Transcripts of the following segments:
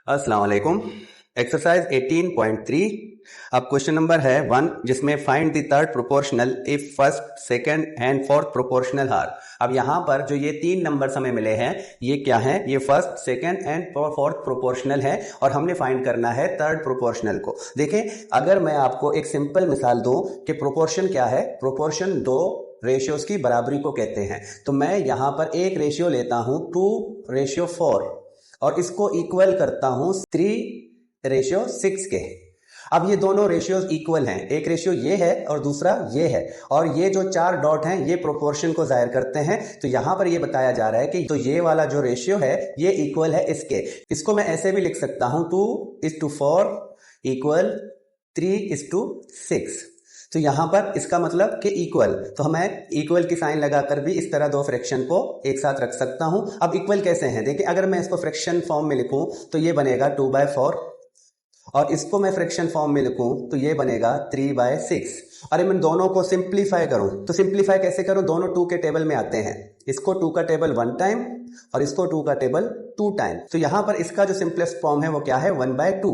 अस्सलाम वालेकुम। एक्सरसाइज 18.3। अब क्वेश्चन नंबर है 1 जिसमें find the third proportional if first second and fourth proportional are. अब यहाँ पर जो ये 3 नंबर हमें मिले हैं ये क्या है? ये first second and fourth proportional है और हमने फाइंड करना है थर्ड प्रोपोर्शनल को। देखें, अगर मैं आपको एक सिंपल मिसाल दूं कि प्रोपोर्शन क्या है, प्रोपोर्शन दो रेशियोज की बराबरी को कहते हैं। तो मैं यहाँ पर एक रेशियो लेता हूं 2:4 और इसको इक्वल करता हूं 3:6 के। अब ये दोनों रेशियोज इक्वल हैं, एक रेशियो ये है और दूसरा ये है, और ये जो 4 डॉट हैं ये प्रोपोर्शन को जाहिर करते हैं। तो यहां पर ये बताया जा रहा है कि तो ये वाला जो रेशियो है ये इक्वल है इसके। इसको मैं ऐसे भी लिख सकता हूं 2:4 इक्वल 3:6। तो यहां पर इसका मतलब कि इक्वल, तो हमें इक्वल की साइन लगाकर भी इस तरह दो फ्रैक्शन को एक साथ रख सकता हूं। अब इक्वल कैसे हैं? देखिए, अगर मैं इसको फ्रैक्शन फॉर्म में लिखूं तो ये बनेगा 2/4 और इसको मैं फ्रैक्शन फॉर्म में लिखूं तो ये बनेगा 3/6। अरे मैं दोनों को सिंप्लीफाई करूं तो सिंप्लीफाई कैसे करूं? दोनों 2 के टेबल में आते हैं, इसको 2 का टेबल 1 टाइम और इसको 2 का टेबल 2 टाइम। तो यहां पर इसका जो सिंपलेस्ट फॉर्म है वो क्या है? 1/2।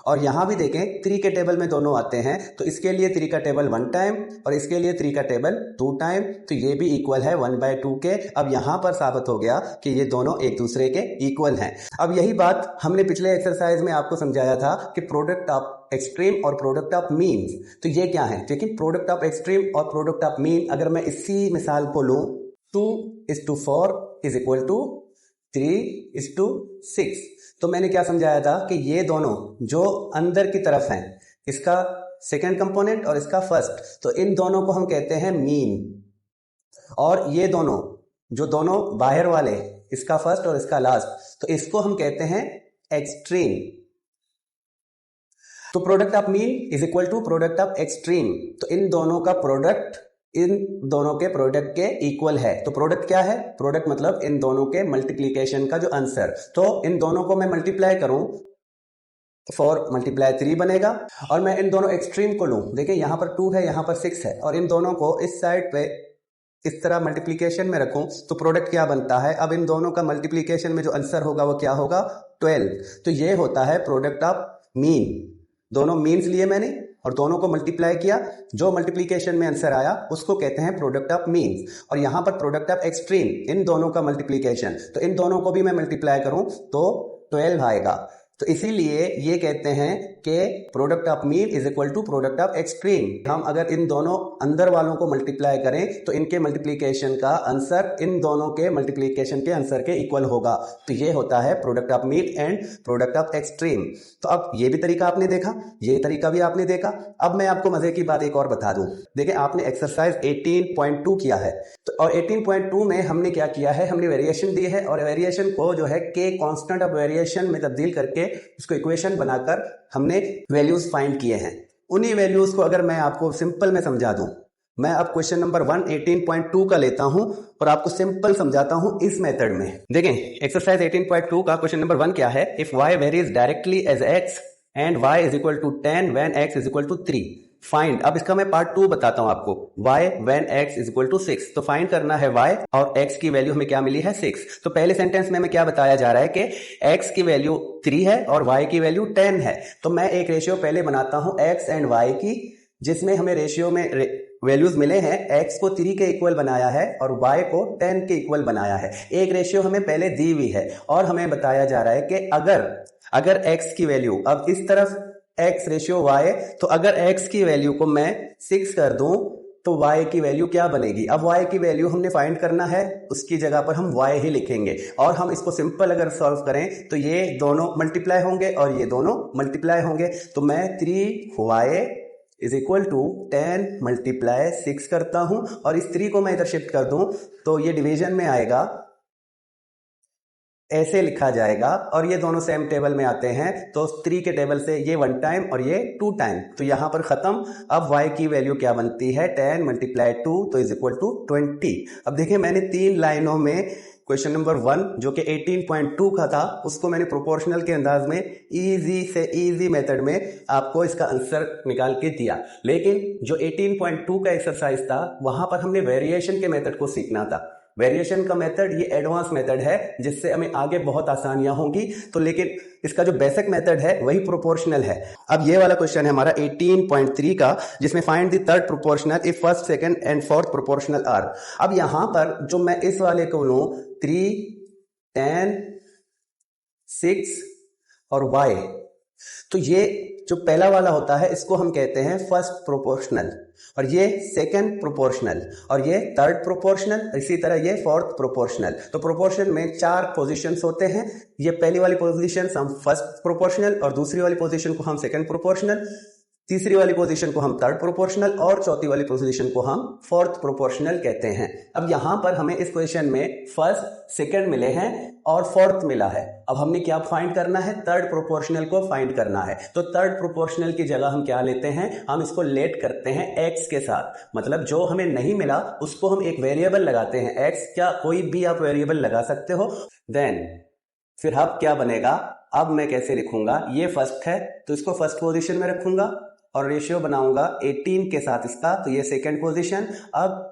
और यहां भी देखें 3 के टेबल में दोनों आते हैं, तो इसके लिए 3 का टेबल 1 टाइम और इसके लिए 3 का टेबल 2 टाइम, तो ये भी इक्वल है 1/2 के। अब यहां पर साबित हो गया कि ये दोनों एक दूसरे के इक्वल हैं। अब यही बात हमने पिछले एक्सरसाइज में आपको समझाया था कि प्रोडक्ट ऑफ एक्सट्रीम और प्रोडक्ट ऑफ मीन्स, तो ये क्या है? लेकिन प्रोडक्ट ऑफ एक्सट्रीम और प्रोडक्ट ऑफ मीन, अगर मैं इसी मिसाल को लूं 2:4 इज इक्वल टू 3:6, तो मैंने क्या समझाया था कि ये दोनों जो अंदर की तरफ हैं, इसका सेकंड कंपोनेंट और इसका फर्स्ट, तो इन दोनों को हम कहते हैं मीन। और ये दोनों जो दोनों बाहर वाले, इसका फर्स्ट और इसका लास्ट, तो इसको हम कहते हैं एक्सट्रीम। तो product of mean is equal to product of extreme, तो इन दोनों का प्रोडक्ट इन दोनों के प्रोडक्ट के इक्वल है। तो प्रोडक्ट क्या है? प्रोडक्ट मतलब इन दोनों के मल्टीप्लीकेशन का जो आंसर। तो इन दोनों को मैं मल्टीप्लाई करूं 4 × 3 बनेगा, और मैं इन दोनों एक्सट्रीम को लूं, देखिए यहां पर 2 है यहां पर 6 है, और इन दोनों को इस साइड पे इस तरह मल्टीप्लीकेशन में रखूं तो प्रोडक्ट क्या बनता है? अब इन दोनों का मल्टीप्लीकेशन में जो आंसर होगा वो क्या होगा? 12। तो ये होता है प्रोडक्ट ऑफ मीन। दोनों मीन्स लिए मैंने और दोनों को मल्टीप्लाई किया, जो मल्टीप्लीकेशन में आंसर आया उसको कहते हैं प्रोडक्ट ऑफ मीन्स। और यहां पर प्रोडक्ट ऑफ एक्सट्रीम, इन दोनों का मल्टीप्लीकेशन, तो इन दोनों को भी मैं मल्टीप्लाई करूं तो 12 आएगा। तो इसीलिए ये कहते हैं कि product of mean is equal to product of extreme. हम अगर इन दोनों अंदर वालों को मल्टीप्लाई करें तो इनके मल्टीप्लीकेशन का आंसर इन दोनों के मल्टीप्लीकेशन के आंसर के इक्वल होगा। तो ये होता है product of mean and product of extreme. तो अब ये भी तरीका आपने देखा, ये तरीका भी आपने देखा। अब मैं आपको मजे की बात एक और बता दूं। देखिए, आपने एक्सरसाइज 18.2 किया है, तो और 18.2 में हमने क्या किया है? हमने वेरिएशन दी है और वेरिएशन को जो है के कांस्टेंट ऑफ वेरिएशन में तब्दील करके उसको इक्वेशन बनाकर हमने वैल्यूज फाइंड किए हैं। उन्हीं वैल्यूज को अगर मैं आपको सिंपल में समझा दूं, मैं अब क्वेश्चन नंबर 1 18.2 का लेता हूं और आपको सिंपल समझाता हूं इस मेथड में। देखें, एक्सरसाइज 18.2 का क्वेश्चन नंबर 1 क्या है? If y varies directly as x and y is equal to 10 when x is equal to 3 find. अब इसका मैं पार्ट 2 बताता हूं आपको, y when x is equal to 6। तो फाइंड करना है y और x की वैल्यू हमें क्या मिली है? 6। तो पहले सेंटेंस में हमें क्या बताया जा रहा है कि x की वैल्यू 3 है और y की वैल्यू 10 है। तो मैं एक रेशियो पहले बनाता हूं x एंड y की, जिसमें हमें रेशियो में वैल्यूज मिले हैं। x को 3 के इक्वल बनाया है और y को 10 के इक्वल बनाया है। एक रेशियो हमें पहले दी हुई है और हमें बताया जा रहा है कि अगर x की वैल्यू, अब इस तरफ x रेशियो y, तो अगर x की वैल्यू को मैं 6 कर दूं तो y की वैल्यू क्या बनेगी? अब y की वैल्यू हमने फाइंड करना है, उसकी जगह पर हम y ही लिखेंगे। और हम इसको सिंपल अगर सॉल्व करें तो ये दोनों मल्टीप्लाई होंगे और ये दोनों मल्टीप्लाई होंगे। तो मैं 3y इज इक्वल टू 10 × 6 करता हूं और इस 3 को मैं इधर शिफ्ट कर दूं तो ये डिवीजन में आएगा, ऐसे लिखा जाएगा, और ये दोनों सेम टेबल में आते हैं। तो 3 के टेबल से ये 1 टाइम और ये 2 टाइम, तो यहां पर खत्म। अब y की वैल्यू क्या बनती है? 10 × 2 तो इज इक्वल टू 20। अब देखिए, मैंने 3 लाइनों में क्वेश्चन नंबर 1 जो कि 18.2 का था उसको मैंने प्रोपोर्शनल के अंदाज में इजी से इजी मेथड में आपको इसका आंसर निकाल के दिया। लेकिन जो 18.2 का एक्सरसाइज था वहां पर हमने वेरिएशन के मेथड को सीखना था। वेरिएशन का मेथड ये एडवांस मेथड है जिससे हमें आगे बहुत आसानियां होंगी, तो लेकिन इसका जो बेसिक मेथड है वही प्रोपोर्शनल है। अब ये वाला क्वेश्चन है हमारा 18.3 का, जिसमें find the third proportional if first second and fourth proportional are. अब यहां पर जो मैं इस वाले को लूं 3, 10, 6 और y, तो ये जो पहला वाला होता है इसको हम कहते हैं फर्स्ट प्रोपोर्शनल, और ये सेकंड प्रोपोर्शनल, और ये थर्ड प्रोपोर्शनल, इसी तरह ये फोर्थ प्रोपोर्शनल। तो प्रोपोर्शन में 4 पोजीशंस होते हैं। ये पहली वाली पोजीशन हम फर्स्ट प्रोपोर्शनल, और दूसरी वाली पोजीशन को हम सेकंड प्रोपोर्शनल, तीसरी वाली पोजीशन को हम थर्ड प्रोपोर्शनल, और चौथी वाली पोजीशन को हम फोर्थ प्रोपोर्शनल कहते हैं। अब यहां पर हमें इस क्वेश्चन में फर्स्ट, सेकंड मिले हैं और फोर्थ मिला है। अब हमने क्या फाइंड करना है? थर्ड प्रोपोर्शनल को फाइंड करना है। तो थर्ड प्रोपोर्शनल की जगह हम क्या लेते हैं? हम इसको लेट करते हैं x के साथ, मतलब जो हमें नहीं मिला उसको हम एक वेरिएबल लगाते हैं x, क्या कोई भी आप वेरिएबल लगा सकते हो। देन फिर अब क्या बनेगा? अब मैं कैसे लिखूंगा? ये फर्स्ट है तो इसको फर्स्ट पोजीशन में रखूंगा और रेशियो बनाऊंगा 18 के साथ इसका, तो ये सेकंड पोजीशन। अब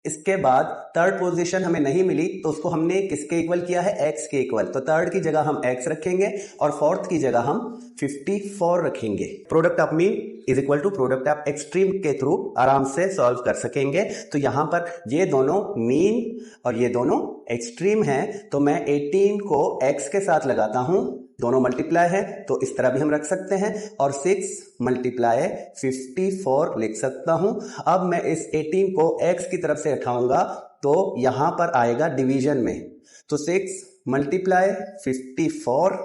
इसके बाद थर्ड पोजीशन हमें नहीं मिली तो उसको हमने किसके इक्वल किया है? x के इक्वल। तो थर्ड की जगह हम x रखेंगे और फोर्थ की जगह हम 54 रखेंगे। Product of mean is equal to product of extreme के थ्रू आराम से सॉल्व कर सकेंगे। तो यहां पर ये दोनों मीन और ये दोनों एक्सट्रीम हैं, तो मैं 18 को x के साथ लगाता हूं, दोनों मल्टीप्लाई है तो इस तरह भी हम रख सकते हैं, और 6 मल्टीप्लाई 54 लिख सकता हूं। अब मैं इस 18 को x की तरफ से उठाऊंगा तो यहां पर आएगा डिवीजन में, तो 6 मल्टीप्लाई 54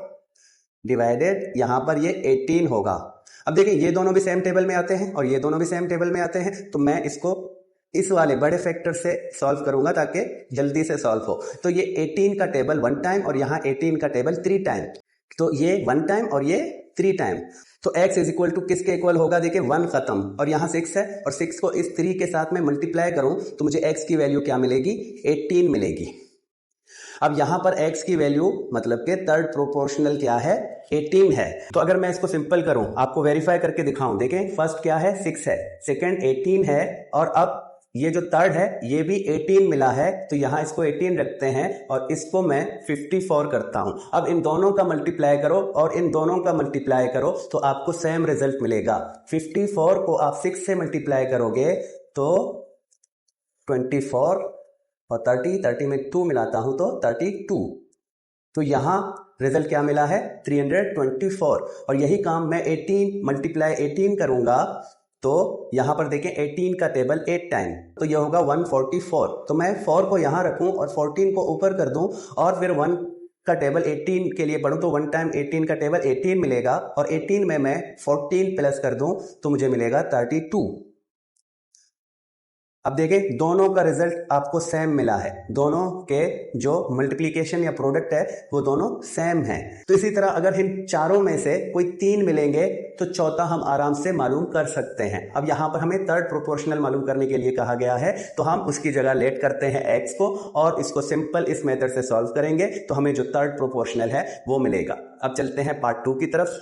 डिवाइडेड यहां पर ये 18 होगा। अब देखिए ये दोनों भी सेम टेबल में आते हैं और ये दोनों भी सेम टेबल में आते हैं, तो मैं इसको इस वाले बड़े फैक्टर से सॉल्व करूंगा ताकि जल्दी से सॉल्व हो। तो ये 18 का टेबल 1 टाइम और यहाँ 18 का टेबल 3 टाइम, तो ये 1 टाइम और ये 3 टाइम। तो x इज इक्वल टू किसके इक्वल होगा? देखिए 1 खत्म और यहाँ 6 है, और 6 को इस 3 के साथ में मल्टीप्लाई करूं तो मुझे x की वैल्यू क्या मिलेगी? 18 मिलेगी। अब यहां पर x की वैल्यू मतलब कि थर्ड प्रोपोर्शनल क्या है? 18 है। तो अगर मैं इसको सिंपल करूं, आपको वेरीफाई करके दिखाऊं, देखें फर्स्ट क्या है? 6 है, सेकंड 18 है, और अब ये जो थर्ड है ये भी 18 मिला है, तो यहां इसको 18 रखते हैं और इसको मैं 54 करता हूं। अब इन दोनों का मल्टीप्लाई करो और इन दोनों का मल्टीप्लाई करो तो आपको सेम रिजल्ट मिलेगा। 54 को आप 6 से मल्टीप्लाई करोगे तो 24 और 30 में 2 मिलाता हूं तो 32, तो यहां रिजल्ट क्या मिला है? 324। और यही काम मैं 18 मल्टीप्लाई 18 करूंगा तो यहां पर देखें 18 का टेबल 8 टाइम, तो यह होगा 144। तो मैं 4 को यहां रखूं और 14 को ऊपर कर दूं और फिर 1 का टेबल 18 के लिए पढ़ूं तो 1 टाइम 18 का टेबल 18 मिलेगा, और 18 में मैं 14 प्लस कर दूं तो मुझे मिलेगा 32। अब देखें दोनों का रिजल्ट आपको सेम मिला है, दोनों के जो मल्टीप्लिकेशन या प्रोडक्ट है वो दोनों सेम है। तो इसी तरह अगर इन चारों में से कोई 3 मिलेंगे तो चौथा हम आराम से मालूम कर सकते हैं। अब यहां पर हमें थर्ड प्रोपोर्शनल मालूम करने के लिए कहा गया है, तो हम उसकी जगह लेट करते हैं x को और इसको सिंपल इस मेथड से सॉल्व करेंगे तो हमें जो थर्ड प्रोपोर्शनल है वो मिलेगा। अब चलते हैं पार्ट 2 की तरफ।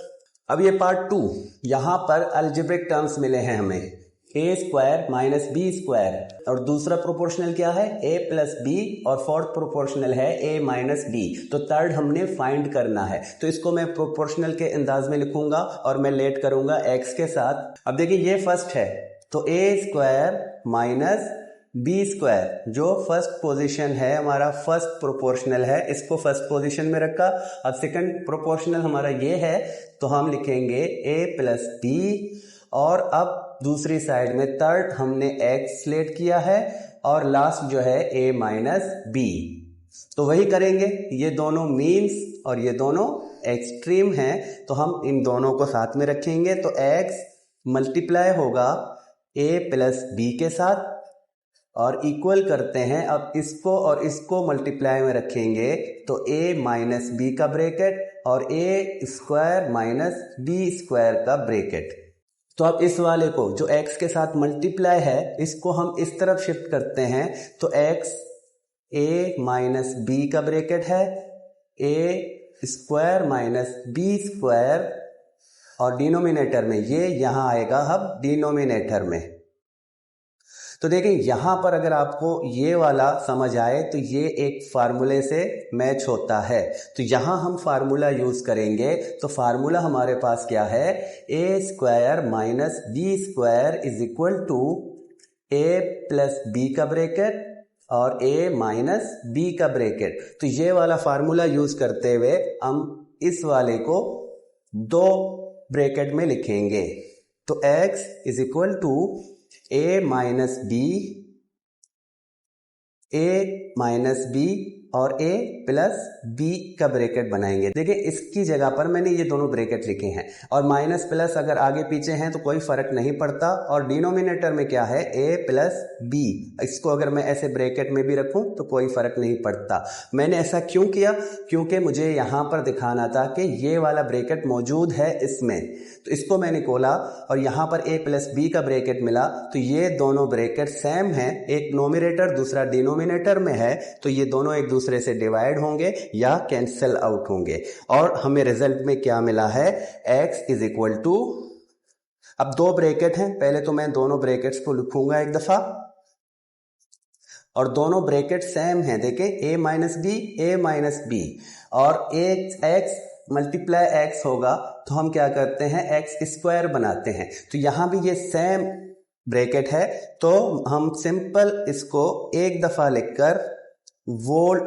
अब ये पार्ट 2, यहां पर अलजेब्रिक टर्म्स मिले हैं हमें, a square minus B square, और दूसरा प्रोपोर्शनल क्या है? a प्लस बी, और फोर्थ प्रोपोर्शनल है a माइनस बी। तो थर्ड हमने फाइंड करना है, तो इसको मैं प्रोपोर्शनल के अंदाज में लिखूंगा और मैं लेट करूंगा x के साथ। अब देखिए ये फर्स्ट है तो a square minus B square, जो फर्स्ट पोजीशन है हमारा फर्स्ट प्रोपोर्शनल है, इसको फर्स्ट पोजीशन में रखा। अब सेकंड प्रोपोर्शनल हमारा ये है तो हम लिखेंगे a प्लस बी, और अब दूसरी साइड में थर्ड हमने x लेट किया है और लास्ट जो है a माइनस बी। तो वही करेंगे, ये दोनों मीन्स और ये दोनों एक्सट्रीम हैं, तो हम इन दोनों को साथ में रखेंगे तो x मल्टीप्लाई होगा a प्लस बी के साथ और इक्वल करते हैं। अब इसको और इसको मल्टीप्लाई में रखेंगे तो a माइनस बी का ब्रैकेट और a square minus B square का ब्रैकेट। तो अब इस वाले को जो x के साथ मल्टीप्लाई है इसको हम इस तरफ शिफ्ट करते हैं तो x a माइनस बी का ब्रैकेट है, a square minus B square, और डिनोमिनेटर में ये यहां आएगा अब डिनोमिनेटर में। तो देखिए यहां पर अगर आपको ये वाला समझ आए तो ये एक फार्मूले से मैच होता है, तो यहां हम फार्मूला यूज करेंगे। तो फार्मूला हमारे पास क्या है, A square minus B square is equal to A plus B का ब्रैकेट और a माइनस बी का ब्रैकेट। तो ये वाला फार्मूला यूज करते हुए हम इस वाले को दो ब्रैकेट में लिखेंगे। तो x is equal to a minus B और a प्लस b का ब्रैकेट बनाएंगे। देखिए इसकी जगह पर मैंने ये दोनों ब्रैकेट लिखे हैं और माइनस प्लस अगर आगे पीछे हैं तो कोई फर्क नहीं पड़ता। और डिनोमिनेटर में क्या है, a प्लस b, इसको अगर मैं ऐसे ब्रैकेट में भी रखूं तो कोई फर्क नहीं पड़ता। मैंने ऐसा क्यों किया, क्योंकि मुझे यहां पर दिखाना था कि ये वाला ब्रैकेट मौजूद है इसमें, तो इसको मैंने खोला और यहां पर a प्लस बी का ब्रैकेट मिला। तो ये दोनों ब्रैकेट सेम है, एक नोमिनेटर दूसरा डिनोमिनेटर में है, तो ये दोनों एक दूसरे से डिवाइड होंगे या कैंसिल आउट होंगे। और हमें रिजल्ट में क्या मिला है, x इज इक्वल टू, अब दो ब्रैकेट हैं, पहले तो मैं दोनों ब्रैकेट्स को लिखूंगा एक दफा और दोनों ब्रैकेट सेम हैं। देखें a माइनस बी और x मल्टीप्लाई x होगा तो हम क्या करते हैं, x स्क्वायर बनाते हैं। तो यहां भी ये सेम ब्रैकेट है, तो हम सिंपल इसको एक दफा लिखकर वोल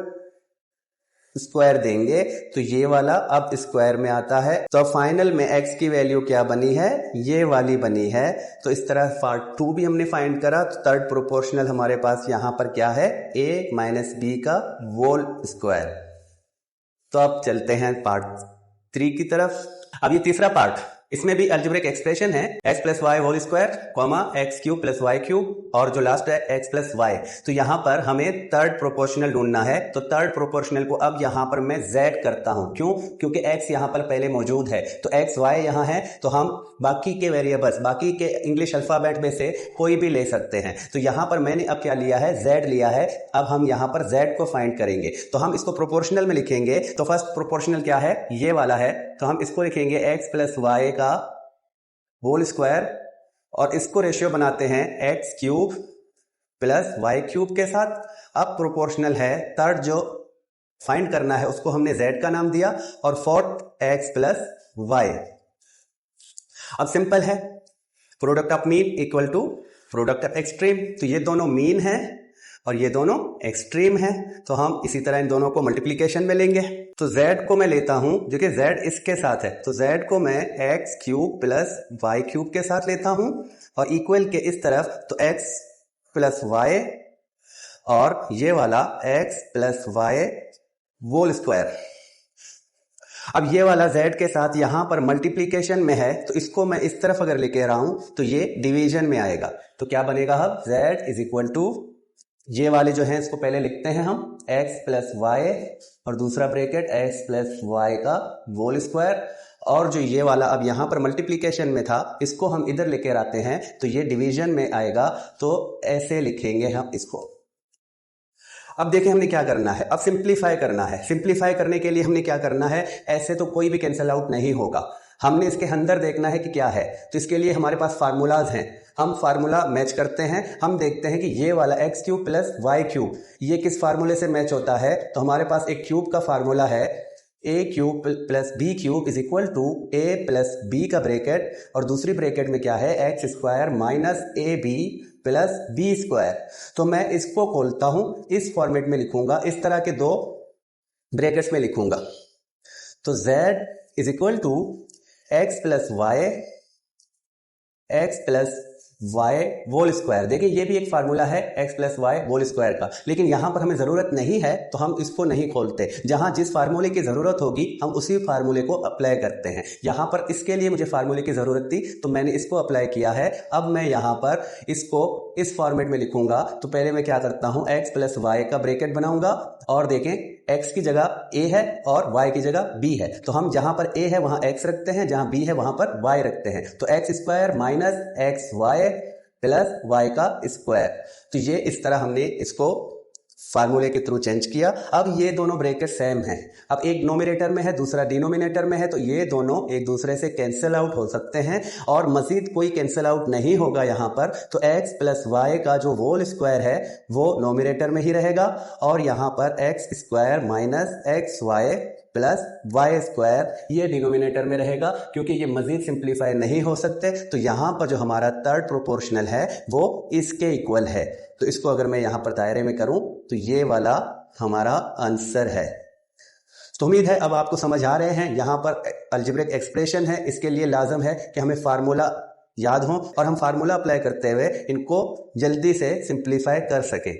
स्क्वायर देंगे तो ये वाला अब स्क्वायर में आता है। तो फाइनल में x की वैल्यू क्या बनी है, ये वाली बनी है। तो इस तरह पार्ट 2 भी हमने फाइंड करा। तो थर्ड प्रोपोर्शनल हमारे पास यहां पर क्या है, a माइनस बी का होल स्क्वायर। तो अब चलते हैं पार्ट 3 की तरफ। अब ये तीसरा पार्ट, इसमें भी अलजेब्रिक एक्सप्रेशन है, x plus Y whole square comma X cube plus Y cube और जो लास्ट है x प्लस वाई। तो यहां पर हमें थर्ड प्रोपोर्शनल ढूंढना है। तो थर्ड प्रोपोर्शनल को अब यहां पर मैं z करता हूं, क्यों, क्योंकि x यहां पर पहले मौजूद है। तो x y यहां है, तो हम बाकी के वेरिएबल्स, बाकी के इंग्लिश अल्फाबेट में से कोई भी ले सकते हैं। तो यहां पर मैंने अब क्या लिया है, z लिया है। अब हम यहां पर z को फाइंड करेंगे, तो हम इसको प्रोपोर्शनल में लिखेंगे। तो फर्स्ट प्रोपोर्शनल क्या है, ये वाला है, तो हम इसको लिखेंगे x प्लस वाई का होल स्क्वायर और इसको रेशियो बनाते हैं X cube plus Y cube के साथ। अब प्रोपोर्शनल है, थर्ड जो फाइंड करना है उसको हमने z का नाम दिया और फोर्थ x प्लस वाई। अब सिंपल है, product of mean equal to product of extreme. तो ये दोनों मीन है और ये दोनों एक्सट्रीम है, तो हम इसी तरह इन दोनों को मल्टीप्लीकेशन में लेंगे। तो z को मैं लेता हूं, जो कि z इसके साथ है, तो z को मैं X cube plus Y cube के साथ लेता हूं और इक्वल के इस तरफ तो x प्लस वाई और ये वाला x plus Y whole square. अब ये वाला z के साथ यहां पर मल्टीप्लीकेशन में है, तो इसको मैं इस तरफ अगर लेके रहा हूं तो ये डिवीजन में आएगा। तो क्या बनेगा, अब z इज इक्वल टू, ये वाले जो हैं इसको पहले लिखते हैं हम, x प्लस वाई और दूसरा ब्रैकेट x प्लस वाई का होल स्क्वायर, और जो ये वाला अब यहां पर मल्टीप्लीकेशन में था इसको हम इधर लेकर आते हैं तो ये डिवीजन में आएगा। तो ऐसे लिखेंगे हम इसको। अब देखें हमने क्या करना है, अब सिंप्लीफाई करना है। सिंप्लीफाई करने के लिए हमने क्या करना है, ऐसे तो कोई भी कैंसिल आउट नहीं होगा, हमने इसके अंदर देखना है कि क्या है। तो इसके लिए हमारे पास फार्मूलाज हैं, हम फार्मूला मैच करते हैं। हम देखते हैं कि ये वाला X cube plus Y cube ये किस फार्मूले से मैच होता है। तो हमारे पास एक क्यूब का फार्मूला है, A cube plus B cube is equal to A plus B का ब्रैकेट और दूसरी ब्रैकेट में क्या है, X square minus A B plus B square. तो मैं इसको खोलता हूं, इस फॉर्मेट में लिखूंगा, इस तरह के दो ब्रैकेट्स में लिखूंगा। तो z is equal to X plus Y whole square. देखिए ये भी एक फार्मूला है x plus Y whole square का, लेकिन यहां पर हमें जरूरत नहीं है तो हम इसको नहीं खोलते। जहां जिस फार्मूले की जरूरत होगी हम उसी फार्मूले को अप्लाई करते हैं। यहां पर इसके लिए मुझे फार्मूले की जरूरत थी तो मैंने इसको अप्लाई किया है। अब मैं यहां पर इसको इस फॉर्मेट में लिखूंगा। तो पहले मैं क्या करता हूं, x प्लस वाई का ब्रैकेट बनाऊंगा और देखें x की जगह a है और y की जगह b है। तो हम जहां पर a है वहां x रखते हैं, जहां b है वहां पर y रखते हैं। तो X square minus X Y plus Y का स्क्वायर। तो ये इस तरह हमने इसको फार्मूले के थ्रू चेंज किया। अब ये दोनों ब्रैकेट सेम हैं, अब एक नोमिनेटर में है दूसरा डिनोमिनेटर में है, तो ये दोनों एक दूसरे से कैंसिल आउट हो सकते हैं और मजीद कोई कैंसिल आउट नहीं होगा यहाँ पर। तो x प्लस वाई का जो होल स्क्वायर है वो नोमिनेटर में ही रहेगा और यहाँ पर X square minus X Y plus Y square ये डिनोमिनेटर में रहेगा, क्योंकि ये मजीद सिंप्लीफाई नहीं हो सकते। तो यहाँ पर जो हमारा थर्ड प्रोपोर्शनल है वो इसके इक्वल है। तो इसको अगर मैं यहाँ पर दायरे में करूं तो ये वाला हमारा आंसर है। तो उम्मीद है अब आपको समझ आ रहे हैं। यहाँ पर अलजेब्रिक एक्सप्रेशन है, इसके लिए लाजम है कि हमें फार्मूला याद हो और हम फार्मूला अप्लाई करते हुए इनको जल्दी से सिंप्लीफाई कर सके।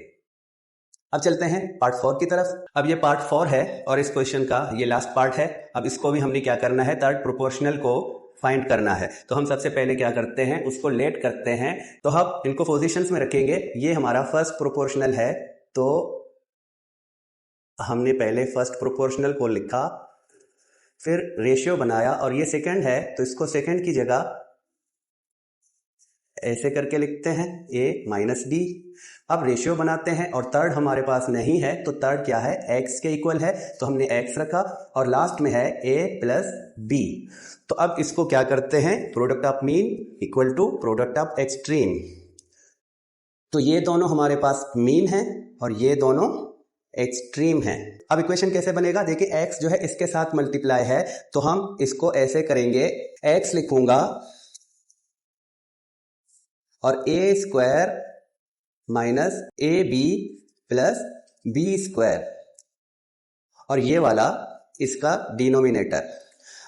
अब चलते हैं पार्ट 4 की तरफ। अब ये पार्ट 4 है और इस क्वेश्चन का ये लास्ट पार्ट है। अब इसको भी हमने क्या करना है, थर्ड प्रोपोर्शनल को फाइंड करना है। तो हम सबसे पहले क्या करते हैं, उसको लेट करते हैं। तो हम इनको पोजीशंस में रखेंगे। ये हमारा फर्स्ट प्रोपोर्शनल है, तो हमने पहले फर्स्ट प्रोपोर्शनल को लिखा, फिर रेशियो बनाया, और ये सेकंड है तो इसको सेकंड की जगह ऐसे करके लिखते हैं a माइनस बी। अब रेशियो बनाते हैं और थर्ड हमारे पास नहीं है, तो थर्ड क्या है, x के इक्वल है, तो हमने x रखा और लास्ट में है a प्लस बी। तो अब इसको क्या करते हैं, product of mean equal to product of extreme. तो ये दोनों हमारे पास मीन है और ये दोनों एक्सट्रीम है। अब इक्वेशन कैसे बनेगा, देखिए x जो है इसके साथ मल्टीप्लाई है, तो हम इसको ऐसे करेंगे, x लिखूंगा और a square minus A B plus B square, और ये वाला इसका डिनोमिनेटर।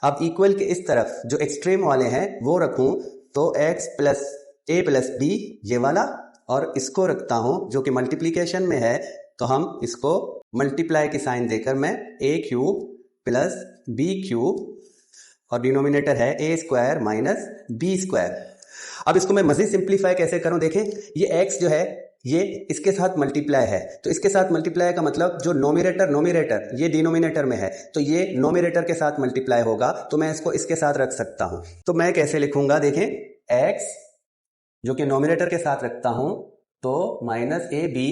अब इक्वल के इस तरफ जो एक्सट्रीम वाले हैं वो रखूं तो x प्लस ए प्लस बी ये वाला, और इसको रखता हूं जो कि मल्टीप्लीकेशन में है, तो हम इसको मल्टीप्लाई की साइन देकर मैं a cube plus B cube, और डिनोमिनेटर है a square minus B square. अब इसको मैं मजीद सिंप्लीफाई कैसे करूं, देखें ये x जो है ये इसके साथ मल्टीप्लाई है, तो इसके साथ मल्टीप्लाई का मतलब जो नोमिनेटर ये डिनोमिनेटर में है, तो ये नोमिनेटर के साथ मल्टीप्लाई होगा, तो मैं इसको इसके साथ रख सकता हूं। तो मैं कैसे लिखूंगा, देखें x जो कि नोमिनेटर के साथ रखता हूं तो minus A B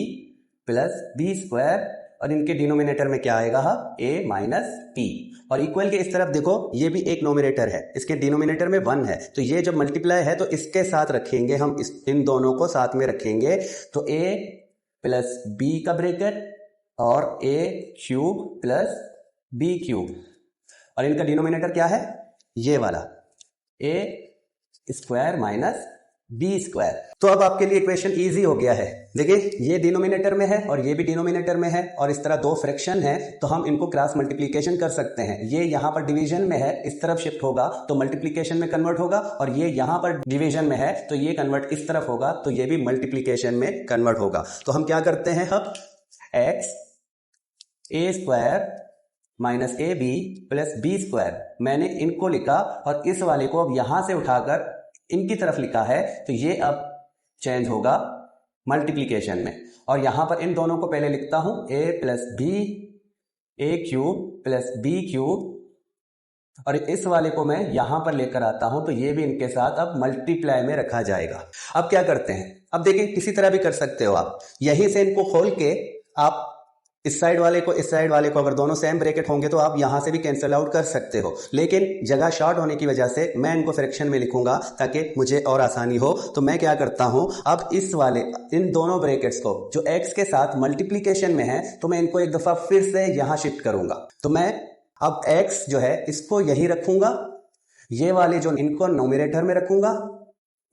plus B square, और इनके डिनोमिनेटर में क्या आएगा, a माइनस पी, और इक्वल के इस तरफ देखो ये भी एक नोमिनेटर है, इसके डिनोमिनेटर में 1 है, तो ये जब मल्टीप्लाई है तो इसके साथ रखेंगे हम, इन दोनों को साथ में रखेंगे, तो a प्लस बी का ब्रैकेट और a cube plus B cube, और इनका डिनोमिनेटर क्या है, ये वाला a square minus B square. तो अब आपके लिए इक्वेशन इजी हो गया है। देखिए ये डिनोमिनेटर में है और ये भी डिनोमिनेटर में है, और इस तरह दो फ्रैक्शन है, तो हम इनको क्रॉस मल्टीप्लिकेशन कर सकते हैं। ये यहाँ पर डिवीजन में है, इस तरफ शिफ्ट होगा तो मल्टीप्लिकेशन में कन्वर्ट होगा, और ये यहाँ पर डिवीजन में है तो ये कन्वर्ट इस तरफ होगा, तो ये भी मल्टीप्लिकेशन में कन्वर्ट होगा। तो हम क्या करते हैं, अब x a square minus A B plus B square मैंने इनको लिखा, और इस वाले को अब यहां से उठाकर इनकी तरफ लिखा है, तो ये अब चेंज होगा मल्टीप्लिकेशन में, और यहां पर इन दोनों को पहले लिखता हूं a plus b a cube plus B cube, और इस वाले को मैं यहां पर लेकर आता हूं, तो ये भी इनके साथ अब मल्टीप्लाई में रखा जाएगा। अब क्या करते हैं, अब देखिए किसी तरह भी कर सकते हो आप, यहीं से इनको खोल के आप इस साइड वाले को इस साइड वाले को, अगर दोनों सेम ब्रैकेट होंगे तो आप यहां से भी कैंसिल आउट कर सकते हो, लेकिन जगह शॉर्ट होने की वजह से मैं इनको फ्रैक्शन में लिखूंगा ताकि मुझे और आसानी हो। तो मैं क्या करता हूं, अब इस वाले इन दोनों ब्रैकेट्स को जो x के साथ मल्टीप्लीकेशन में है, तो मैं इनको एक दफा फिर से यहां शिफ्ट करूंगा। तो मैं अब x जो है इसको यही रखूंगा, ये वाले जो इनको नोमिनेटर में रखूंगा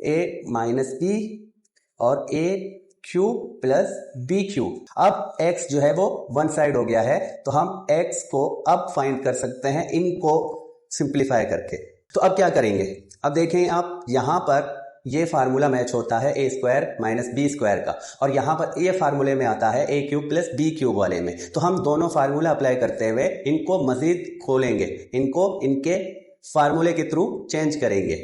a माइनस बी और a cube plus B cube. अब x जो है वो वन साइड हो गया है, तो हम x को अब फाइंड कर सकते हैं इनको सिंप्लीफाई करके। तो अब क्या करेंगे, अब देखें आप यहां पर ये फार्मूला मैच होता है a square minus B square का, और यहां पर ये फार्मूले में आता है a cube plus B cube वाले में। तो हम दोनों फार्मूला अप्लाई करते हुए इनको मजीद खोलेंगे, इनको इनके फार्मूले के थ्रू चेंज करेंगे।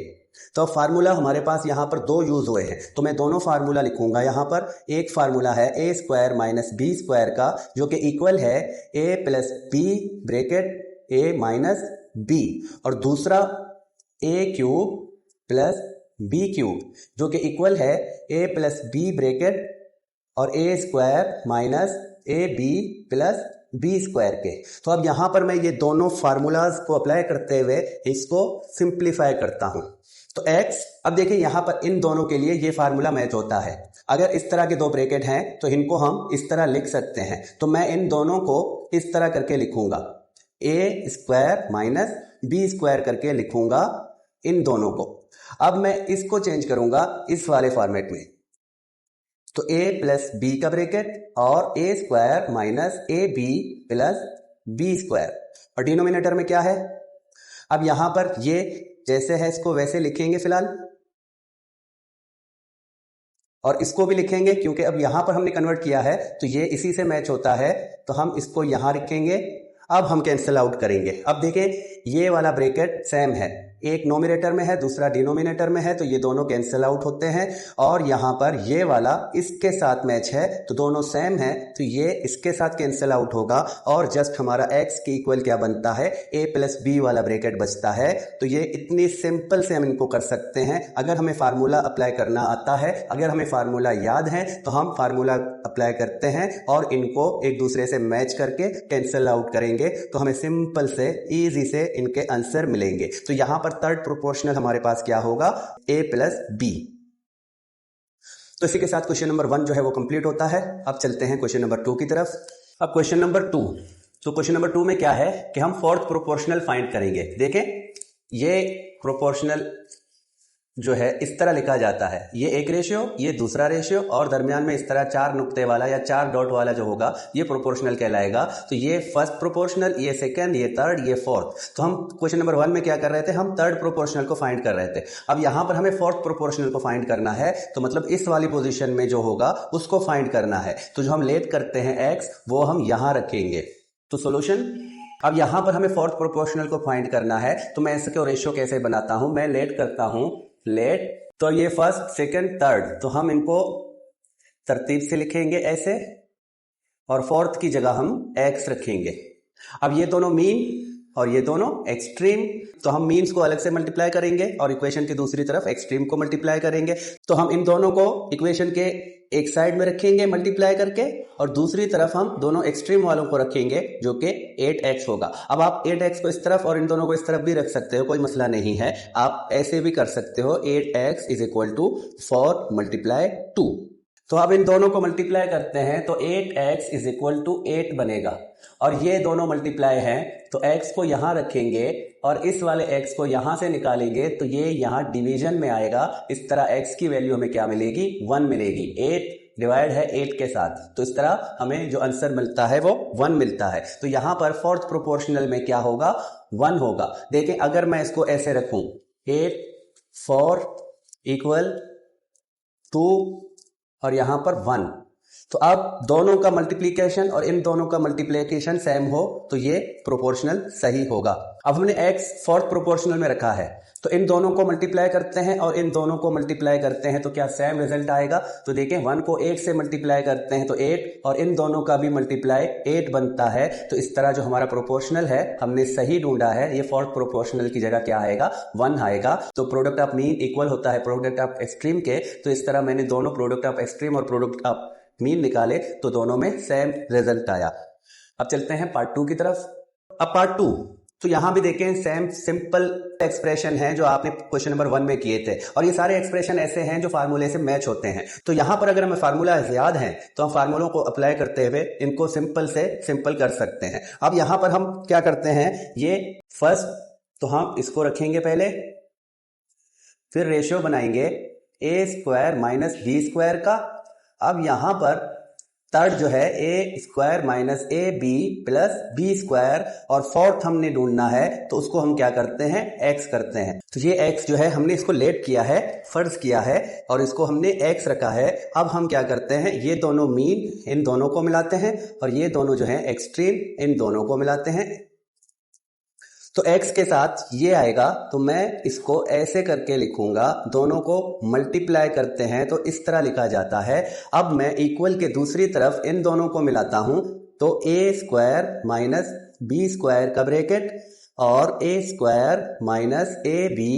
तो फार्मूला हमारे पास यहाँ पर दो यूज हुए हैं, तो मैं दोनों फार्मूला लिखूंगा यहाँ पर। एक फार्मूला है a square minus B square का, जो कि इक्वल है a plus B bracket a minus B, और दूसरा a cube plus B cube, जो कि इक्वल है a प्लस बी ब्रैकेट और a square minus A B plus B square के। तो अब यहां पर मैं ये दोनों फार्मूलाज को अप्लाई करते हुए इसको सिंप्लीफाई करता हूं। तो x, अब देखिए यहां पर इन दोनों के लिए ये फार्मूला मैच होता है। अगर इस तरह के दो ब्रैकेट हैं तो इनको हम इस तरह लिख सकते हैं। तो मैं इन दोनों को इस तरह करके लिखूंगा, ए स्क्वायर माइनस बी स्क्वायर करके लिखूंगा इन दोनों को। अब मैं इसको चेंज करूंगा इस वाले फॉर्मेट में, तो a प्लस बी का ब्रैकेट और A square minus A B plus B square, और डिनोमिनेटर में क्या है, अब यहां पर ये जैसे है इसको वैसे लिखेंगे फिलहाल, और इसको भी लिखेंगे क्योंकि अब यहां पर हमने कन्वर्ट किया है तो ये इसी से मैच होता है, तो हम इसको यहां रखेंगे। अब हम कैंसिल आउट करेंगे। अब देखें ये वाला ब्रैकेट सेम है, एक नोमिनेटर में है दूसरा डिनोमिनेटर में है, तो ये दोनों कैंसिल आउट होते हैं। और यहां पर ये वाला इसके साथ मैच है तो दोनों सेम है, तो ये इसके साथ कैंसिल आउट होगा और जस्ट हमारा x के इक्वल क्या बनता है, a प्लस बी वाला ब्रैकेट बचता है। तो ये इतनी सिंपल से हम इनको कर सकते हैं। अगर हमें फार्मूला अप्लाई करना आता है, अगर हमें फार्मूला याद है तो हम फार्मूला अप्लाई करते हैं और इनको एक दूसरे से मैच करके कैंसिल आउट करेंगे, तो हमें सिंपल से इजी से इनके आंसर मिलेंगे। तो यहां पर थर्ड प्रोपोर्शनल हमारे पास क्या होगा, a प्लस बी। तो इसी के साथ क्वेश्चन नंबर 1 जो है वो कंप्लीट होता है। अब चलते हैं क्वेश्चन नंबर 2 की तरफ। अब क्वेश्चन नंबर 2, तो क्वेश्चन नंबर 2 में क्या है कि हम फोर्थ प्रोपोर्शनल फाइंड करेंगे। देखें ये प्रोपोर्शनल जो है इस तरह लिखा जाता है, ये एक रेशियो, ये दूसरा रेशियो, और दरमियान में इस तरह 4 नुक्ते वाला या 4 डॉट वाला जो होगा ये प्रोपोर्शनल कहलाएगा। तो ये फर्स्ट प्रोपोर्शनल, ये सेकंड, ये थर्ड, ये फोर्थ। तो हम क्वेश्चन नंबर 1 में क्या कर रहे थे, हम थर्ड प्रोपोर्शनल को फाइंड कर रहे थे। अब यहां पर हमें फोर्थ प्रोपोर्शनल को फाइंड करना है, तो मतलब इस वाली पोजीशन में जो होगा उसको फाइंड करना है। तो जो हम लेट करते हैं x, वो हम यहां रखेंगे। तो सॉल्यूशन, अब यहां पर हमें फोर्थ प्रोपोर्शनल को फाइंड करना है, तो मैं इसको रेशियो कैसे बनाता हूं, मैं लेट करता हूं, लेट, तो ये फर्स्ट सेकंड थर्ड, तो हम इनको तरतीब से लिखेंगे ऐसे, और फोर्थ की जगह हम x रखेंगे। अब ये दोनों मीन और ये दोनों एक्सट्रीम, तो हम मीन्स को अलग से मल्टीप्लाई करेंगे और इक्वेशन की दूसरी तरफ एक्सट्रीम को मल्टीप्लाई करेंगे। तो हम इन दोनों को इक्वेशन के एक साइड में रखेंगे मल्टीप्लाई करके, और दूसरी तरफ हम दोनों एक्सट्रीम वालों को रखेंगे जो कि 8x होगा। अब आप 8x को इस तरफ और इन दोनों को इस तरफ भी रख सकते हो, कोई मसला नहीं है। आप ऐसे भी कर सकते हो, 8x is equal to 4 multiply 2। तो अब इन दोनों को मल्टीप्लाई करते हैं तो 8x इज इक्वल टू 8 बनेगा, और ये दोनों मल्टीप्लाई हैं तो x को यहां रखेंगे और इस वाले x को यहां से निकालेंगे तो ये यहां डिवीजन में आएगा। इस तरह x की वैल्यू हमें क्या मिलेगी, 1 मिलेगी। 8 डिवाइड है 8 के साथ, तो इस तरह हमें जो आंसर मिलता है वो 1 मिलता है। तो यहां पर फोर्थ प्रोपोर्शनल में क्या होगा, 1 होगा। देखें अगर मैं इसको ऐसे रखूं, 8 4 इक्वल 2 और यहां पर 1, तो अब दोनों का मल्टीप्लिकेशन और इन दोनों का मल्टीप्लिकेशन सेम हो तो ये प्रोपोर्शनल सही होगा। अब हमने x फोर्थ प्रोपोर्शनल में रखा है, तो इन दोनों को मल्टीप्लाई करते हैं और इन दोनों को मल्टीप्लाई करते हैं तो क्या सेम रिजल्ट आएगा। तो देखें 1 को 8 से मल्टीप्लाई करते हैं तो 8, और इन दोनों का भी मल्टीप्लाई 8 बनता है। तो इस तरह जो हमारा प्रोपोर्शनल है हमने सही ढूंढा है, ये फोर्थ प्रोपोर्शनल की जगह क्या आएगा, 1 आएगा। तो प्रोडक्ट ऑफ मीन इक्वल होता है प्रोडक्ट ऑफ एक्सट्रीम के। तो इस तरह मैंने दोनों प्रोडक्ट ऑफ एक्सट्रीम और प्रोडक्ट ऑफ मीन निकाले तो दोनों में सेम रिजल्ट आया। अब चलते हैं पार्ट 2 की तरफ। अब पार्ट 2, तो यहां भी देखें सेम सिंपल एक्सप्रेशन है जो आपने क्वेश्चन नंबर 1 में किए थे, और ये सारे एक्सप्रेशन ऐसे हैं जो फार्मूले से मैच होते हैं। तो यहां पर अगर हमें फार्मूला याद है तो हम फार्मूलों को अप्लाई करते हुए इनको सिंपल से सिंपल कर सकते हैं। अब यहां पर हम क्या करते हैं, ये फर्स्ट तो हम इसको रखेंगे पहले, फिर रेशियो बनाएंगे a square minus B square का। अब यहां पर थर्ड जो है A square minus A B plus B square, और फोर्थ हमने ढूंढना है तो उसको हम क्या करते हैं, x करते हैं। तो ये x जो है हमने इसको लेट किया है, फर्ज किया है, और इसको हमने x रखा है। अब हम क्या करते हैं, ये दोनों मीन इन दोनों को मिलाते हैं और ये दोनों जो है एक्सट्रीम इन दोनों को मिलाते हैं। तो x के साथ ये आएगा, तो मैं इसको ऐसे करके लिखूंगा, दोनों को मल्टीप्लाई करते हैं तो इस तरह लिखा जाता है। अब मैं इक्वल के दूसरी तरफ इन दोनों को मिलाता हूं, तो a square minus B square का ब्रैकेट और a square minus A B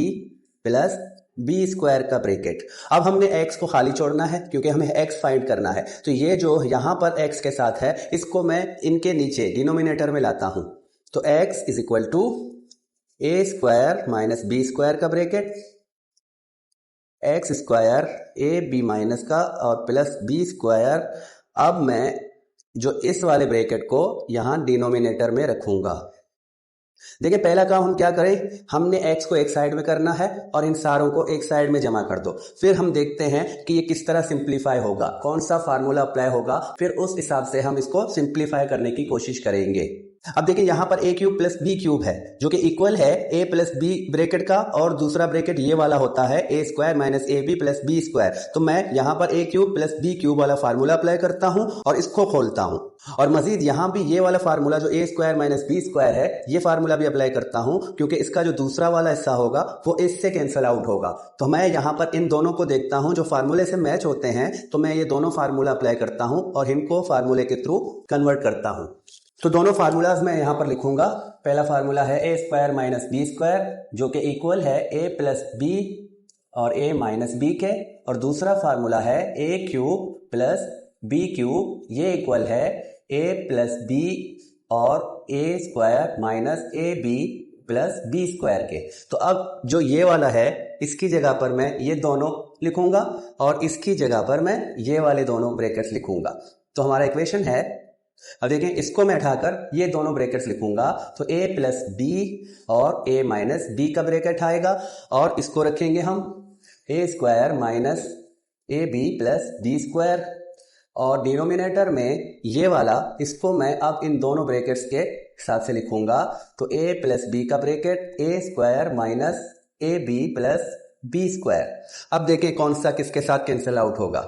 plus B square का ब्रैकेट। अब हमने x को खाली छोड़ना है क्योंकि हमें x फाइंड करना है। तो ये जो यहां पर x के साथ है इसको मैं इनके नीचे डिनोमिनेटर में लाता हूं। तो x is equal to A square minus B square का bracket, X square A B minus का और प्लस बी स्क्वायर। अब मैं जो इस वाले ब्रैकेट को यहां डिनोमिनेटर में रखूंगा। देखिए पहला काम हम क्या करें, हमने x को एक साइड में करना है और इन सारों को एक साइड में जमा कर दो। फिर हम देखते हैं कि ये किस तरह सिंप्लीफाई होगा, कौन सा फार्मूला अप्लाई होगा, फिर उस हिसाब से हम इसको सिंप्लीफाई करने की कोशिश करेंगे। अब देखिए यहां पर a cube plus B cube है जो कि इक्वल है a प्लस बी ब्रैकेट का, और दूसरा ब्रैकेट ये वाला होता है a square minus A B plus B square. तो मैं यहां पर a cube plus B cube वाला फार्मूला अप्लाई करता हूं और इसको खोलता हूं, और मजीद यहां भी ये वाला फार्मूला जो a square minus B square है ये फार्मूला भी अप्लाई करता हूं, क्योंकि इसका जो दूसरा वाला हिस्सा होगा वो इससे कैंसिल आउट होगा। तो मैं यहां पर इन दोनों को देखता हूं, जो फार्मूले से मैच होते हैं तो मैं ये दोनों फार्मूला अप्लाई करता हूं और इनको फार्मूले के थ्रू कन्वर्ट करता हूं। तो दोनों फार्मूलाज मैं यहां पर लिखूंगा। पहला फार्मूला है A square minus B square जो कि इक्वल है ए प्लस बी और ए माइनस बी के, और दूसरा फार्मूला है A cube plus B cube, ये इक्वल है ए प्लस बी और A square minus A B plus B square के। तो अब जो ये वाला है इसकी जगह पर मैं ये दोनों लिखूंगा और इसकी जगह पर मैं ये वाले दोनों ब्रैकेट्स लिखूंगा। तो हमारा इक्वेशन है, अब देखें इसको मैं उठाकर ये दोनों ब्रैकेट्स लिखूंगा तो a प्लस बी और a माइनस बी का ब्रैकेट आएगा, और इसको रखेंगे हम a square minus A B plus B square, और डिनोमिनेटर में ये वाला इसको मैं अब इन दोनों ब्रैकेट्स के साथ से लिखूंगा। तो a प्लस बी का bracket a square minus A B plus B square. अब देखें कौन सा किसके साथ कैंसिल आउट होगा,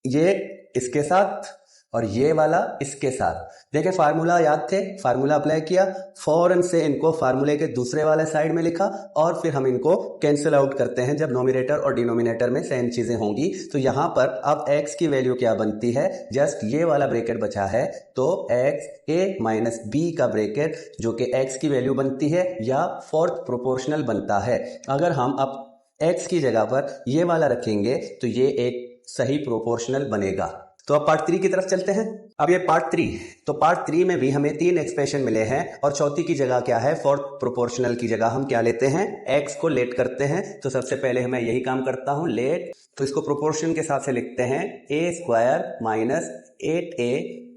ये इसके साथ और ये वाला इसके साथ। देखिए फार्मूला याद थे, फार्मूला अप्लाई किया, फौरन से इनको फार्मूले के दूसरे वाले साइड में लिखा, और फिर हम इनको कैंसिल आउट करते हैं जब नोमिनेटर और डिनोमिनेटर में सेम चीजें होंगी। तो यहां पर अब x की वैल्यू क्या बनती है, जस्ट ये वाला ब्रैकेट बचा है तो x a माइनस बी का ब्रैकेट जो कि x की वैल्यू बनती है या फोर्थ प्रोपोर्शनल बनता है। अगर हम अब x की जगह पर ये वाला रखेंगे तो ये एक सही प्रोपोर्शनल बनेगा। तो अब पार्ट 3 की तरफ चलते हैं। अब ये पार्ट 3, तो पार्ट 3 में भी हमें 3 एक्सप्रेशन मिले हैं और चौथी की जगह क्या है, फोर्थ प्रोपोर्शनल की जगह हम क्या लेते हैं, x को लेट करते हैं। तो सबसे पहले मैं यही काम करता हूं, लेट। तो इसको प्रोपोर्शन के साथ से लिखते हैं a square minus 8a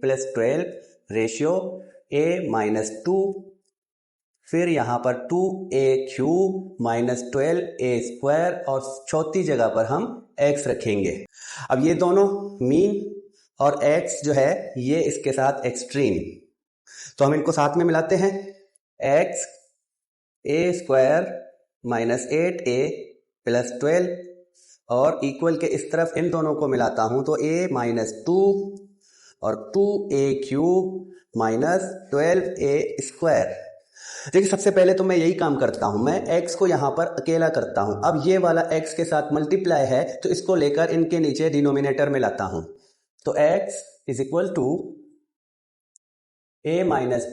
plus 12 ratio a minus 2, फिर यहां पर 2a cube minus 12a square, और चौथी जगह पर हम x रखेंगे। अब ये दोनों मीन और x जो है ये इसके साथ एक्सट्रीम, तो हम इनको साथ में मिलाते हैं। x a square minus 8a plus 12 और इक्वल के इस तरफ इन दोनों को मिलाता हूं तो a माइनस 2 और 2a cube minus 12a square. देखिए सबसे पहले तो मैं यही काम करता हूं, मैं x को यहां पर अकेला करता हूं। अब ये वाला x के साथ मल्टीप्लाई है तो इसको लेकर इनके नीचे डिनोमिनेटर में लाता हूं। तो x is equal to a minus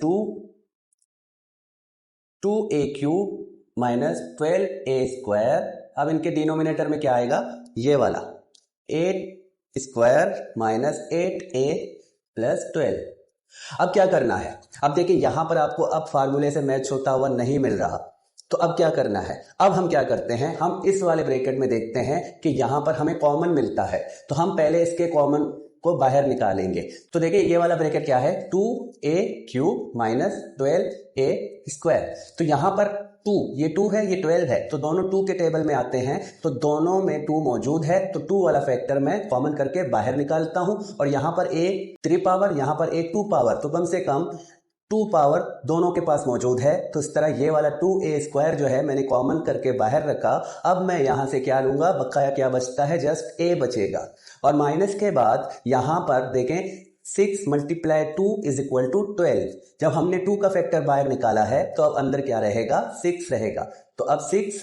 2a cube minus 12a square. अब इनके डिनोमिनेटर में क्या आएगा, ये वाला 8 स्क्वायर माइनस 8a प्लस 12। अब क्या करना है, अब देखिए यहां पर आपको अब फार्मूले से मैच होता हुआ नहीं मिल रहा, तो अब क्या करना है, अब हम क्या करते हैं, हम इस वाले ब्रैकेट में देखते हैं कि यहां पर हमें कॉमन मिलता है, तो हम पहले इसके कॉमन को बाहर निकालेंगे। तो देखिए ये वाला ब्रैकेट क्या है, 2a cube minus 12a square. तो यहां पर 2, ये 2 है ये 12 है, तो दोनों 2 के टेबल में आते हैं, तो दोनों में 2 मौजूद है, तो 2 वाला फैक्टर मैं कॉमन करके बाहर निकालता हूं, और यहां पर a 3 पावर, यहां पर a 2 पावर, तो कम से कम 2 पावर दोनों के पास मौजूद है। तो इस तरह ये वाला 2a स्क्वायर जो है मैंने कॉमन करके बाहर रखा। अब मैं यहां से क्या लूंगा, बकाया क्या बचता है, जस्ट a बचेगा, और माइनस के बाद यहां पर देखें 6 मल्टीप्लाई 2 इज इक्वल टू 12। जब हमने 2 का फैक्टर बाहर निकाला है तो अब अंदर क्या रहेगा, 6 रहेगा। तो अब 6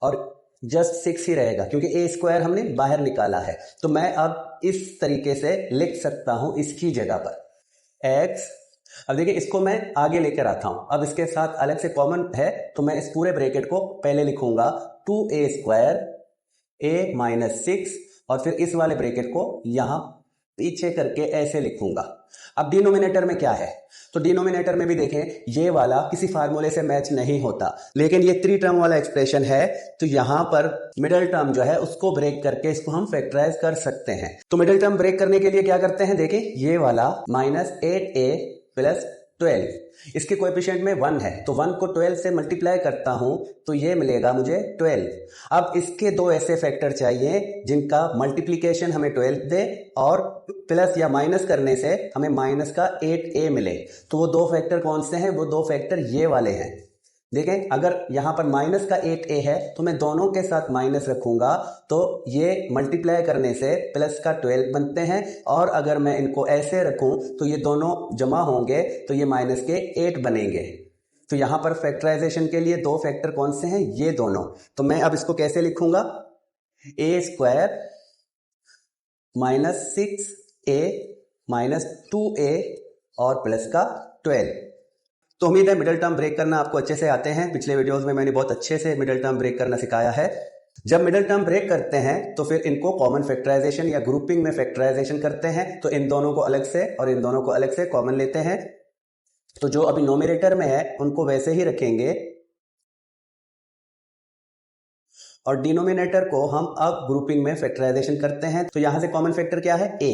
और जस्ट 6 ही रहेगा क्योंकि a स्क्वायर हमने बाहर निकाला है। तो मैं अब इस तरीके से लिख सकता हूं इसकी जगह पर x अब देखिए इसको मैं आगे लेकर आता हूं, अब इसके साथ अलग से कॉमन है तो मैं इस पूरे ब्रैकेट को पहले लिखूंगा 2a² a माइनस 6 और फिर इस वाले ब्रैकेट को यहां पीछे करके ऐसे लिखूंगा। अब डिनोमिनेटर में क्या है, तो डिनोमिनेटर में भी देखें ये वाला किसी फार्मूले से मैच नहीं होता, लेकिन ये 3 टर्म वाला एक्सप्रेशन है तो यहां पर मिडिल टर्म जो है उसको ब्रेक करके इसको हम फैक्टराइज कर सकते हैं। तो मिडिल टर्म ब्रेक करने के लिए क्या करते हैं, देखिए ये वाला -8a प्लस 12 इसके कोएफिशिएंट में 1 है तो 1 को 12 से मल्टीप्लाई करता हूं तो ये मिलेगा मुझे 12। अब इसके दो ऐसे फैक्टर चाहिए जिनका मल्टीप्लीकेशन हमें 12 दे और प्लस या माइनस करने से हमें माइनस का 8a मिले। तो वो दो फैक्टर कौन से हैं, वो दो फैक्टर ये वाले हैं। देखें अगर यहां पर माइनस का 8a है तो मैं दोनों के साथ माइनस रखूंगा तो ये मल्टीप्लाई करने से प्लस का 12 बनते हैं, और अगर मैं इनको ऐसे रखूं तो ये दोनों जमा होंगे तो ये माइनस के 8 बनेंगे। तो यहां पर फैक्टराइजेशन के लिए दो फैक्टर कौन से हैं, ये दोनों। तो मैं अब इसको कैसे लिखूंगा, a² -6a -2a और प्लस का 12। तो उम्मीद है मिडिल टर्म ब्रेक करना आपको अच्छे से आते हैं। पिछले वीडियोस में मैंने बहुत अच्छे से मिडिल टर्म ब्रेक करना सिखाया है। जब मिडिल टर्म ब्रेक करते हैं तो फिर इनको कॉमन फैक्टराइजेशन या ग्रुपिंग में फैक्टराइजेशन करते हैं। तो इन दोनों को अलग से और इन दोनों को अलग से कॉमन लेते हैं। तो जो अभी नोमिनेटर में है उनको वैसे ही रखेंगे और डिनोमिनेटर को हम अब ग्रुपिंग में फैक्टराइजेशन करते हैं। तो यहां से कॉमन फैक्टर क्या है, a।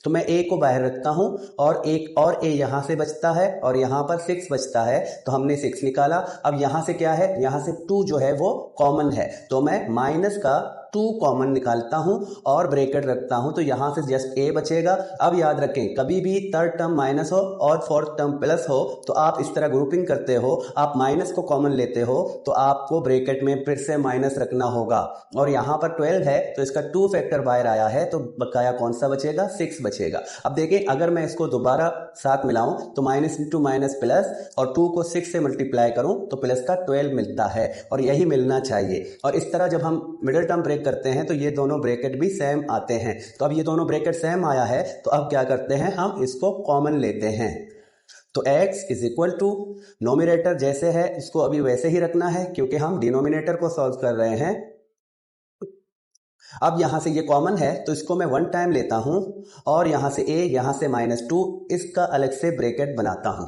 तो मैं a को बाहर रखता हूं और एक और a यहां से बचता है और यहां पर 6 बचता है तो हमने 6 निकाला। अब यहां से क्या है, यहां से 2 जो है वो कॉमन है तो मैं माइनस का 2 कॉमन निकालता हूं और ब्रैकेट रखता हूं तो यहां से जस्ट a बचेगा। अब याद रखें कभी भी थर्ड टर्म माइनस हो और फोर्थ टर्म प्लस हो तो आप इस तरह ग्रुपिंग करते हो, आप माइनस को कॉमन लेते हो तो आपको ब्रैकेट में फिर से माइनस रखना होगा। और यहां पर 12 है तो इसका 2 फैक्टर बाहर आया है तो बकाया कौन सा बचेगा, 6 बचेगा। अब देखिए अगर मैं इसको दोबारा साथ मिलाऊं तो माइनस इंटू माइनस प्लस और 2 को 6 से मल्टीप्लाई करूं तो प्लस का 12 मिलता है और यही मिलना चाहिए। और इस तरह जब हम मिडिल टर्म ब्रेक करते हैं तो ये दोनों ब्रैकेट भी सेम आते हैं। तो अब ये दोनों ब्रैकेट सेम आया है तो अब क्या करते हैं, हम इसको कॉमन लेते हैं। तो x is equal to nominator जैसे है इसको अभी वैसे ही रखना है क्योंकि हम डिनोमिनेटर को सॉल्व कर रहे हैं। अब यहां से ये कॉमन है तो इसको मैं 1 टाइम लेता हूं और यहां से a, यहां से -2 इसका अलग से ब्रैकेट बनाता हूं।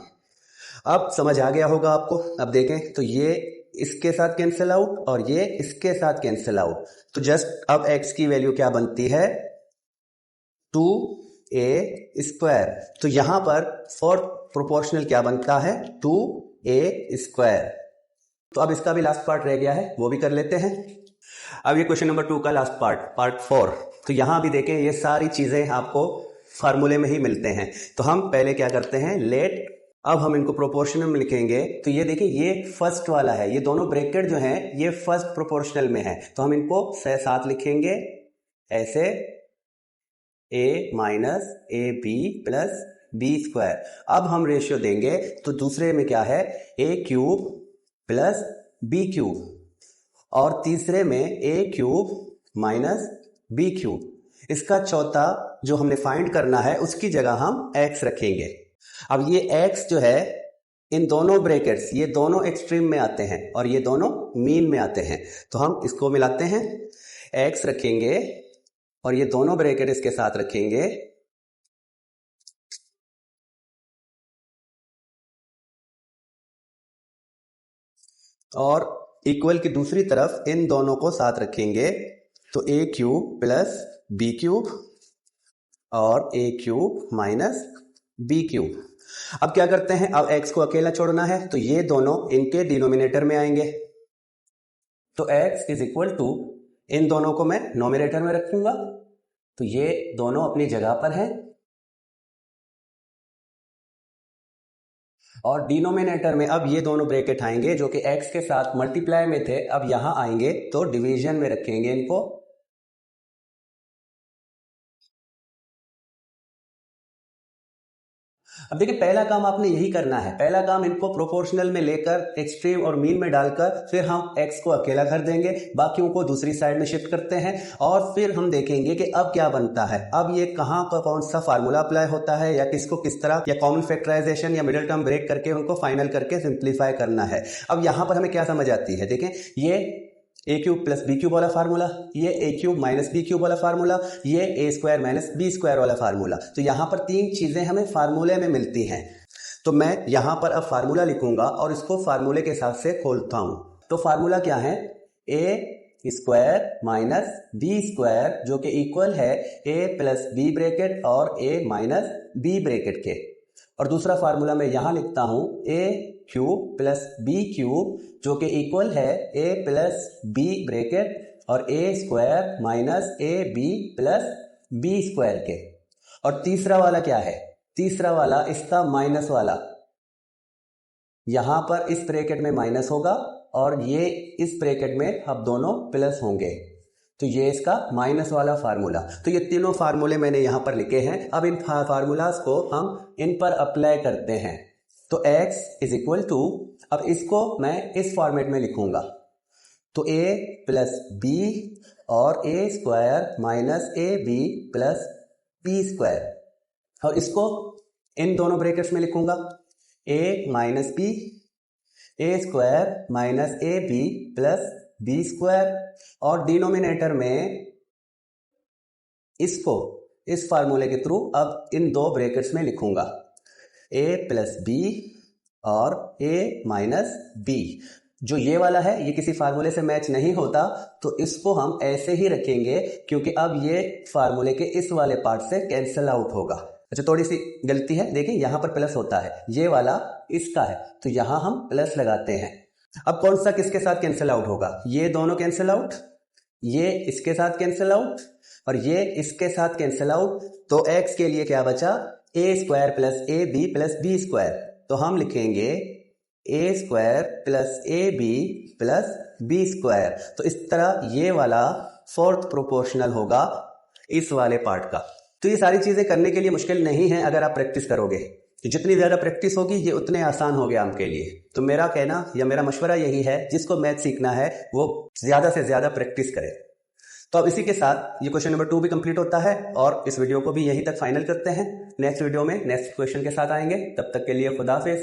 अब समझ आ गया होगा आपको। अब देखें तो ये इसके साथ कैंसिल आउट और ये इसके साथ कैंसिल आउट। तो जस्ट अब x की वैल्यू क्या बनती है, 2a²। तो यहां पर फोर्थ प्रोपोर्शनल क्या बनता है, 2a²। तो अब इसका भी लास्ट पार्ट रह गया है वो भी कर लेते हैं। अब ये क्वेश्चन नंबर 2 का लास्ट पार्ट 4। तो यहां भी देखें ये सारी चीजें आपको फार्मूले में ही मिलते हैं। तो हम पहले क्या करते हैं, लेट, अब हम इनको प्रोपोर्शनल में लिखेंगे। तो ये देखिए ये फर्स्ट वाला है, ये दोनों ब्रैकेट जो हैं ये फर्स्ट प्रोपोर्शनल में है तो हम इनको साथ लिखेंगे ऐसे, a minus ab plus b²। अब हम रेशियो देंगे तो दूसरे में क्या है, a³ प्लस b³ और तीसरे में a³ माइनस b³। इसका चौथा जो हमने फाइंड करना है उसकी जगह हम x रखेंगे। अब ये x जो है इन दोनों ब्रैकेट्स ये दोनों एक्सट्रीम में आते हैं और ये दोनों मीन में आते हैं तो हम इसको मिलाते हैं, x रखेंगे और ये दोनों ब्रैकेट इसके साथ रखेंगे और इक्वल की दूसरी तरफ इन दोनों को साथ रखेंगे। तो a³ प्लस b³ और a³ माइनस b³। अब क्या करते हैं, अब x को अकेला छोड़ना है तो ये दोनों इनके डिनोमिनेटर में आएंगे। तो x इज इक्वल टू, इन दोनों को मैं नोमिनेटर में रखूंगा तो ये दोनों अपनी जगह पर हैं और डिनोमिनेटर में अब ये दोनों ब्रैकेट आएंगे जो कि x के साथ मल्टीप्लाई में थे, अब यहां आएंगे तो डिवीजन में रखेंगे इनको। अब देखिए पहला काम आपने यही करना है, पहला काम इनको प्रोपोर्शनल में लेकर एक्सट्रीम और मीन में डालकर फिर हम x को अकेला कर देंगे, बाकियों को दूसरी साइड में शिफ्ट करते हैं और फिर हम देखेंगे कि अब क्या बनता है, अब ये कहाँ पर कौन सा फार्मूला अप्लाई होता है या किसको किस तरह या कॉमन फैक्टराइजेशन या मिडिल टर्म ब्रेक करके उनको फाइनल करके सिंप्लीफाई करना है। अब यहां पर हमें क्या समझ आती है, देखें ये ए क्यूब प्लस बी क्यूब वाला फार्मूला, ये ए क्यूब माइनस बी क्यूब वाला फार्मूला, ये ए स्क्वायर माइनस बी स्क्वायर वाला फार्मूला। तो यहां पर तीन चीजें हमें फार्मूले में मिलती हैं। तो मैं यहां पर अब फार्मूला लिखूंगा और इसको फार्मूले के हिसाब से खोलता हूं। तो फार्मूला क्या है, A square minus B square जो कि इक्वल है ए प्लस बी ब्रैकेट और ए माइनस बी ब्रैकेट के। और दूसरा फार्मूला मैं यहां लिखता हूं A cube plus B cube जो कि इक्वल है ए प्लस बी ब्रैकेट और A square minus A B plus B square के। और तीसरा वाला क्या है, तीसरा वाला इसका माइनस वाला, यहां पर इस ब्रैकेट में माइनस होगा और ये इस ब्रैकेट में अब दोनों प्लस होंगे, तो ये इसका माइनस वाला फार्मूला। तो ये तीनों फार्मूले मैंने यहां पर लिखे हैं। अब इन फार्मूलाज को हम इन पर अप्लाई करते हैं। तो x इज इक्वल टू, अब इसको मैं इस फॉर्मेट में लिखूंगा, तो a प्लस बी और A square minus A B plus B square, और इसको इन दोनों ब्रैकेट्स में लिखूंगा a minus B A square minus A B plus B square, और डिनोमिनेटर में इसको इस फार्मूले के थ्रू अब इन दो ब्रैकेट्स में लिखूंगा a प्लस बी और a माइनस बी। जो ये वाला है ये किसी फार्मूले से मैच नहीं होता, तो इसको हम ऐसे ही रखेंगे क्योंकि अब ये फार्मूले के इस वाले पार्ट से कैंसिल आउट होगा। अच्छा थोड़ी सी गलती है, देखिए यहां पर प्लस होता है, ये वाला इसका है तो यहां हम प्लस लगाते हैं। अब कौन सा किसके साथ कैंसिल आउट होगा, ये दोनों कैंसिल आउट, ये इसके साथ कैंसिल आउट और ये इसके साथ कैंसिल आउट। तो x के लिए क्या बचा, A square plus A B plus B square. तो हम लिखेंगे A square plus A B plus B square. तो इस तरह ये वाला फोर्थ प्रोपोर्शनल होगा इस वाले पार्ट का। तो ये सारी चीजें करने के लिए मुश्किल नहीं है अगर आप प्रैक्टिस करोगे, तो जितनी ज्यादा प्रैक्टिस होगी ये उतने आसान हो गया आपके लिए। तो मेरा कहना या मेरा मशवरा यही है, जिसको मैथ सीखना है वो ज्यादा से ज्यादा प्रैक्टिस करे। तो अब इसी के साथ ये क्वेश्चन नंबर 2 भी कंप्लीट होता है और इस वीडियो को भी यहीं तक फाइनल करते हैं। नेक्स्ट वीडियो में नेक्स्ट क्वेश्चन के साथ आएंगे, तब तक के लिए खुदा हाफिज।